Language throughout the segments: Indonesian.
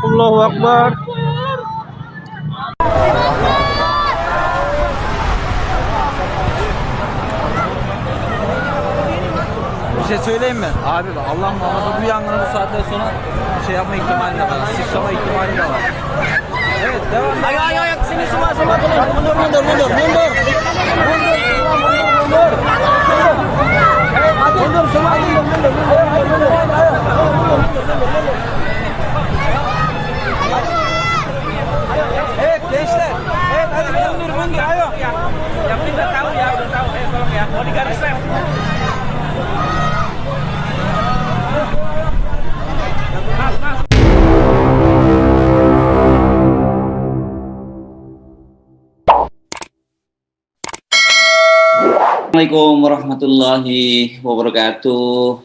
Allahu Akbar. Bir şey söyleyeyim mi? Abi Allah muhafaza bu yangının bu saatten sonra şey yapma ihtimali de var. Sıçrama ihtimali de var. Evet devam. Ayo ayo ayo sini semua semua mundur mundur mundur mundur. Mundur semua mundur mundur Evet gençler. Evet hadi mundur mundur ayo. Yang penting udah tahu ya udah tahu. Tolong ya. Mau digaris rem. Assalamualaikum warahmatullahi wabarakatuh.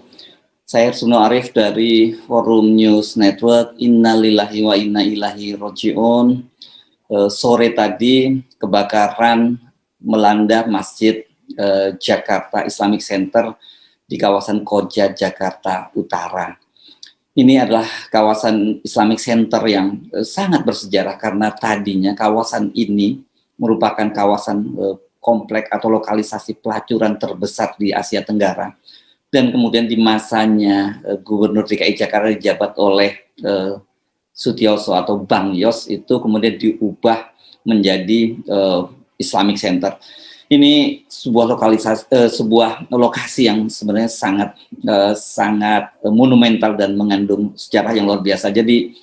Saya Suno Arif dari Forum News Network. Innalillahi wa inna ilaihi roji'un. Sore tadi kebakaran melanda Masjid Jakarta Islamic Center di kawasan Koja, Jakarta Utara. Ini adalah kawasan Islamic Center yang sangat bersejarah karena tadinya kawasan ini merupakan kawasan komplek atau lokalisasi pelacuran terbesar di Asia Tenggara, dan kemudian di masanya Gubernur DKI Jakarta dijabat oleh Sutioso atau Bang Yos itu kemudian diubah menjadi Islamic Center. Ini sebuah lokasi yang sebenarnya sangat monumental dan mengandung sejarah yang luar biasa. Jadi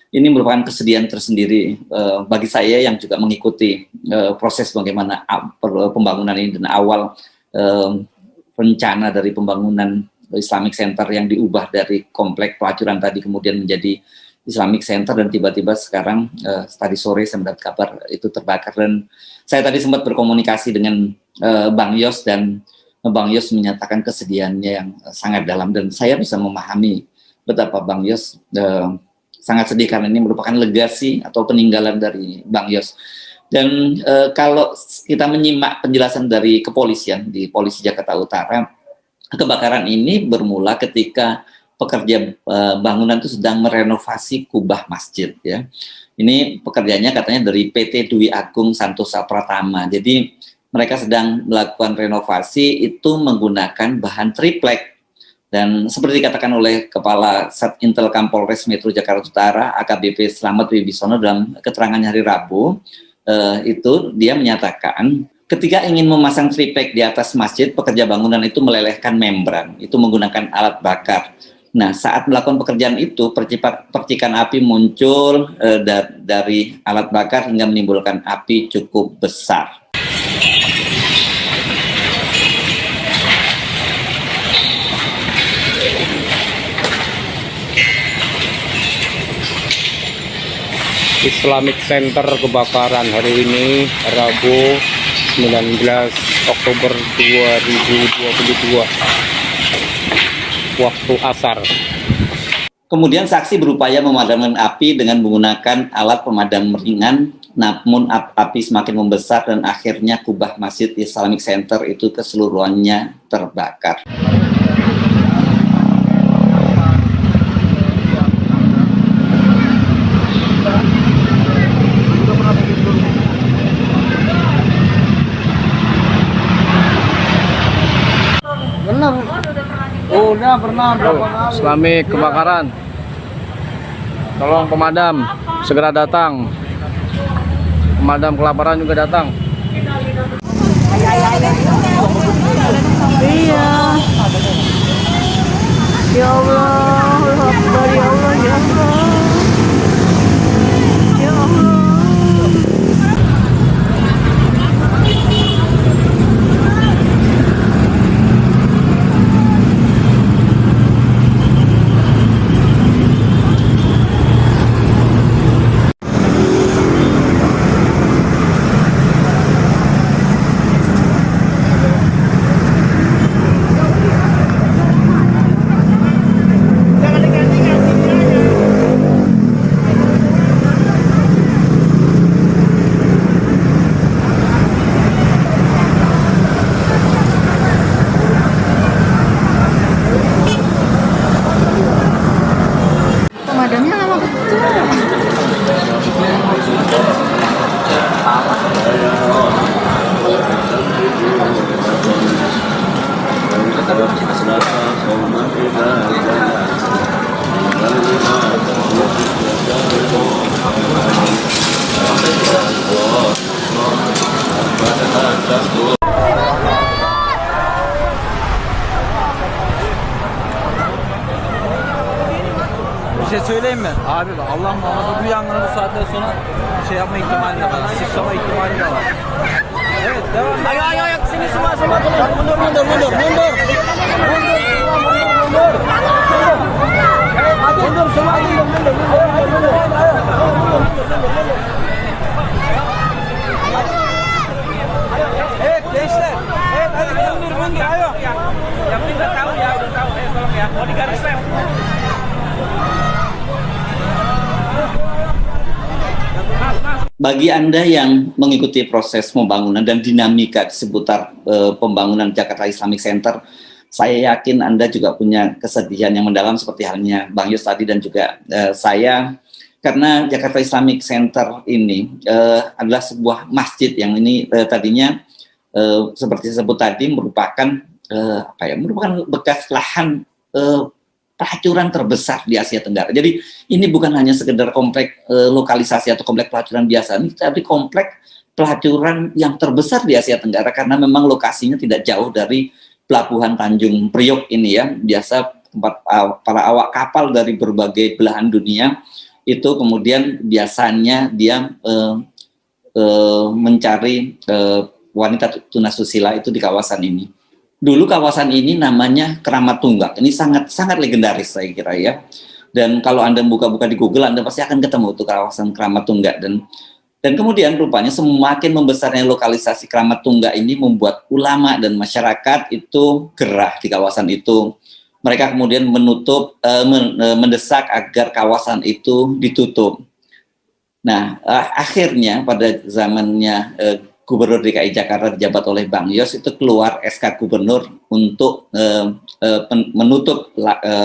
ini merupakan kesedihan tersendiri bagi saya yang juga mengikuti proses bagaimana pembangunan ini dan awal rencana dari pembangunan Islamic Center yang diubah dari komplek pelacuran tadi kemudian menjadi Islamic Center, dan tiba-tiba sekarang tadi sore saya mendapat kabar itu terbakar. Dan saya tadi sempat berkomunikasi dengan Bang Yos, dan Bang Yos menyatakan kesedihannya yang sangat dalam, dan saya bisa memahami betapa Bang Yos sangat sedih karena ini merupakan legasi atau peninggalan dari Bang Yos. Dan kalau kita menyimak penjelasan dari kepolisian di Polisi Jakarta Utara, kebakaran ini bermula ketika pekerja bangunan itu sedang merenovasi kubah masjid ya. Ini pekerjaannya katanya dari PT Dwi Agung Santosa Pratama. Jadi mereka sedang melakukan renovasi itu menggunakan bahan triplek. Dan seperti dikatakan oleh Kepala Satintel Kapolres Metro Jakarta Utara, AKBP Slamet Wibisono dalam keterangannya hari Rabu, itu dia menyatakan ketika ingin memasang triplek di atas masjid, pekerja bangunan itu melelehkan membran, itu menggunakan alat bakar. Nah, saat melakukan pekerjaan itu, percikan api muncul dari alat bakar hingga menimbulkan api cukup besar. Islamic Center kebakaran hari ini Rabu 19 Oktober 2022 waktu asar. Kemudian saksi berupaya memadamkan api dengan menggunakan alat pemadam ringan, namun api semakin membesar dan akhirnya kubah Masjid Islamic Center itu keseluruhannya terbakar. Udah pernah berapa kali. Islamic kebakaran. Tolong pemadam segera datang. Pemadam kelaparan juga datang. Iya. Ya Allah, Akbar, ya Allah, ya Allah. Ya Allah. Abi bak Allah muhafaza bu yangını bu saatten sonra şey yapma ihtimali de var. Sıçrama ihtimali de var. Evet devam. Ayo sini semua tolong mundur. Mundur semua mundur. Evet gençler. Evet hadi mundur ayo. Yang udah tahu ya. Tolong ya. Mau digaris rem. Bagi Anda yang mengikuti proses pembangunan dan dinamika seputar pembangunan Jakarta Islamic Center, saya yakin Anda juga punya kesedihan yang mendalam seperti halnya Bang Yos tadi dan juga saya, karena Jakarta Islamic Center ini adalah sebuah masjid yang ini tadinya seperti disebut tadi merupakan merupakan bekas lahan pelacuran terbesar di Asia Tenggara. Jadi ini bukan hanya sekedar komplek lokalisasi atau komplek pelacuran biasa, tapi komplek pelacuran yang terbesar di Asia Tenggara karena memang lokasinya tidak jauh dari Pelabuhan Tanjung Priok ini ya. Biasa tempat para awak kapal dari berbagai belahan dunia itu kemudian biasanya dia mencari wanita tunasusila itu di kawasan ini. Dulu kawasan ini namanya Keramat Tunggak. Ini sangat legendaris saya kira ya. Dan kalau Anda buka-buka di Google, Anda pasti akan ketemu tuh kawasan Keramat Tunggak. Dan kemudian rupanya semakin membesarnya lokalisasi Keramat Tunggak ini membuat ulama dan masyarakat itu gerah di kawasan itu. Mereka kemudian mendesak agar kawasan itu ditutup. Nah, akhirnya pada zamannya Gubernur DKI Jakarta dijabat oleh Bang Yos itu keluar SK Gubernur untuk menutup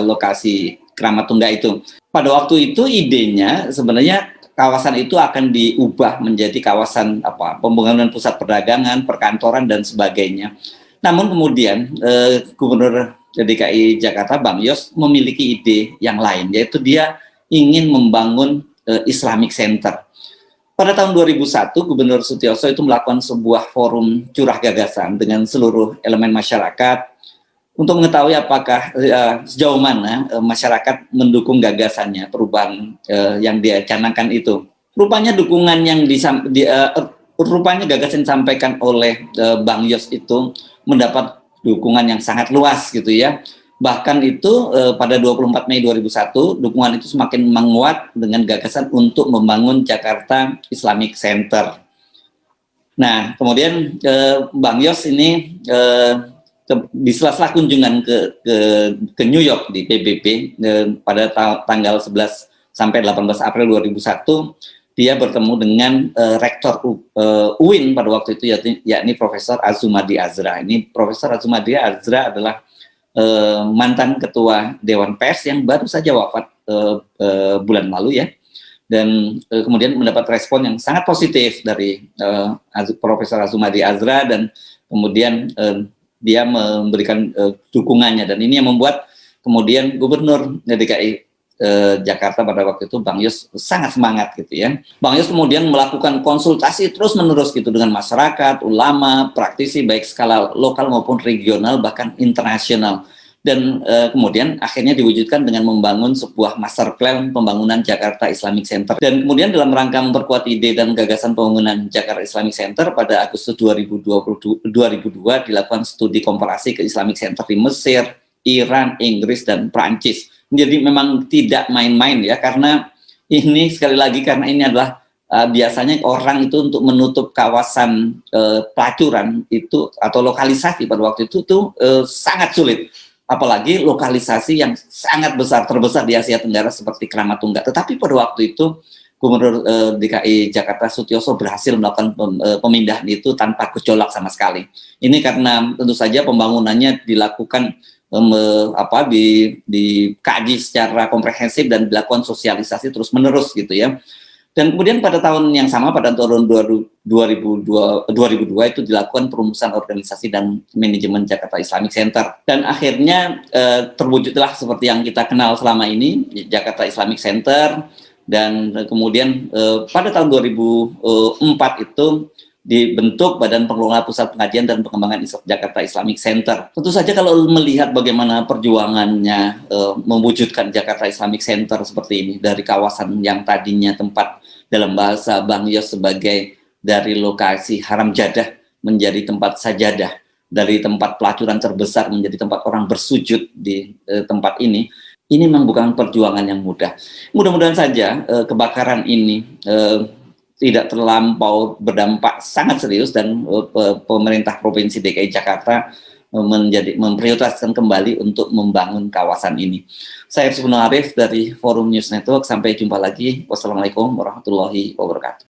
lokasi Keramat Tunggak itu. Pada waktu itu idenya sebenarnya kawasan itu akan diubah menjadi kawasan pembangunan pusat perdagangan, perkantoran dan sebagainya. Namun kemudian Gubernur DKI Jakarta Bang Yos memiliki ide yang lain, yaitu dia ingin membangun Islamic Center. Pada tahun 2001, Gubernur Sutioso itu melakukan sebuah forum curah gagasan dengan seluruh elemen masyarakat untuk mengetahui apakah sejauh mana masyarakat mendukung gagasannya, perubahan yang dia canangkan itu. Rupanya dukungan yang rupanya gagasan disampaikan oleh Bang Yos itu mendapat dukungan yang sangat luas gitu ya. Bahkan itu pada 24 Mei 2001 dukungan itu semakin menguat dengan gagasan untuk membangun Jakarta Islamic Center. Nah, kemudian Bang Yos ini di sela-sela kunjungan ke New York di PBB pada tanggal 11 sampai 18 April 2001, dia bertemu dengan Rektor UIN pada waktu itu yakni Profesor Azumadi Azra. Ini Profesor Azumadi Azra adalah mantan ketua Dewan Pers yang baru saja wafat bulan lalu ya, dan kemudian mendapat respon yang sangat positif dari Profesor Azumadi Azra dan kemudian dia memberikan dukungannya, dan ini yang membuat kemudian Gubernur DKI Jakarta pada waktu itu Bang Yos sangat semangat gitu ya. Bang Yos kemudian melakukan konsultasi terus-menerus gitu dengan masyarakat, ulama, praktisi baik skala lokal maupun regional bahkan internasional. Dan kemudian akhirnya diwujudkan dengan membangun sebuah master plan pembangunan Jakarta Islamic Center. Dan kemudian dalam rangka memperkuat ide dan gagasan pembangunan Jakarta Islamic Center pada Agustus 2002 dilakukan studi komparasi ke Islamic Center di Mesir, Iran, Inggris, dan Prancis. Jadi memang tidak main-main ya, karena ini sekali lagi karena ini adalah biasanya orang itu untuk menutup kawasan pelacuran itu atau lokalisasi pada waktu itu tuh sangat sulit, apalagi lokalisasi yang sangat besar, terbesar di Asia Tenggara seperti Keramat Tunggak. Tetapi pada waktu itu Gubernur DKI Jakarta Sutioso berhasil melakukan pemindahan itu tanpa gejolak sama sekali. Ini karena tentu saja pembangunannya dilakukan dikaji secara komprehensif dan dilakukan sosialisasi terus-menerus gitu ya. Dan kemudian pada tahun yang sama, pada tahun 2002 itu dilakukan perumusan organisasi dan manajemen Jakarta Islamic Center. Dan akhirnya terwujudlah seperti yang kita kenal selama ini, Jakarta Islamic Center. Dan kemudian pada tahun 2004 itu dibentuk Badan Pengelola Pusat Pengajian dan Pengembangan Jakarta Islamic Center. Tentu saja kalau melihat bagaimana perjuangannya mewujudkan Jakarta Islamic Center seperti ini, dari kawasan yang tadinya tempat dalam bahasa Bang Yos sebagai dari lokasi haram jadah menjadi tempat sajadah, dari tempat pelacuran terbesar menjadi tempat orang bersujud di tempat ini memang bukan perjuangan yang mudah. Mudah-mudahan saja kebakaran ini tidak terlampau berdampak sangat serius dan pemerintah Provinsi DKI Jakarta memprioritaskan kembali untuk membangun kawasan ini. Saya Suno Arif dari Forum News Network. Sampai jumpa lagi. Wassalamualaikum warahmatullahi wabarakatuh.